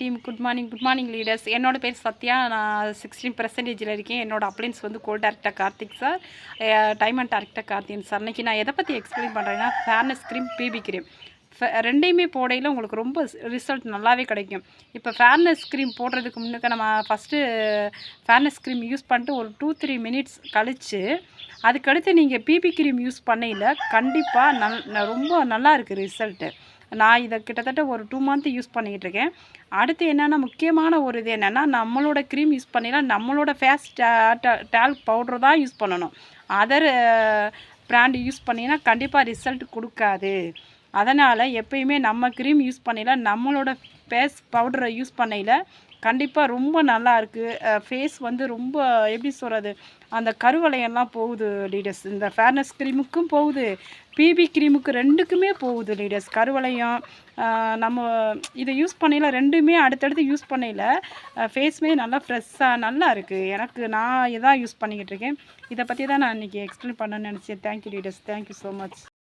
Team good morning leaders. என்னோட பேர் சத்யா. நான் 16% இருக்கேன். என்னோட அப்ளைன்ஸ் வந்து gold director Karthik sir, diamond director Karthik sir. இன்றைக்கி நான் எதை பற்றி எக்ஸ்பிளைன் பண்ணுறேன்னா, ஃபேர்னஸ் க்ரீம், பிபி க்ரீம் ரெண்டையுமே போடையில் உங்களுக்கு ரொம்ப ரிசல்ட் நல்லாவே கிடைக்கும். இப்போ ஃபேர்னஸ் க்ரீம் போடுறதுக்கு முன்னுக்கு நம்ம ஃபஸ்ட்டு ஃபேர்னஸ் க்ரீம் யூஸ் பண்ணிட்டு ஒரு 2-3 மினிட்ஸ் கழித்து அதுக்கடுத்து நீங்கள் பிபி க்ரீம் யூஸ் பண்ணையில் கண்டிப்பாக ரொம்ப நல்லா இருக்குது ரிசல்ட்டு. நான் இதை கிட்டத்தட்ட ஒரு 2 மந்த் யூஸ் பண்ணிக்கிட்டு இருக்கேன். அடுத்து என்னென்னா, முக்கியமான ஒரு இது என்னென்னா, நம்மளோட க்ரீம் யூஸ் பண்ணினா நம்மளோட ஃபேஸ் டால்க் பவுடர் தான் யூஸ் பண்ணணும். அதர் பிராண்ட் யூஸ் பண்ணினா கண்டிப்பாக ரிசல்ட் கொடுக்காது. அதனால் எப்பயுமே நம்ம க்ரீம் யூஸ் பண்ணையில் நம்மளோட ஃபேஸ் பவுடரை யூஸ் பண்ணையில் கண்டிப்பாக ரொம்ப நல்லா இருக்குது. ஃபேஸ் வந்து ரொம்ப எப்படி சொல்கிறது, அந்த கருவளையெல்லாம் போகுது லீடர்ஸ். இந்த ஃபேர்னஸ் க்ரீமுக்கும் போகுது, பிபி க்ரீமுக்கு ரெண்டுக்குமே போகுது லீடர்ஸ். கருவளையம் நம்ம இதை யூஸ் பண்ணையில் ரெண்டுமே அடுத்தடுத்து யூஸ் பண்ணையில் ஃபேஸுமே நல்லா ஃப்ரெஷ்ஷாக நல்லா இருக்குது. நான் இதான் யூஸ் பண்ணிக்கிட்டு இருக்கேன். இதை பற்றி தான் நான் இன்றைக்கி எக்ஸ்பிளைன் பண்ணணும்னு நினச்சேன். Thank you leaders. Thank you so much.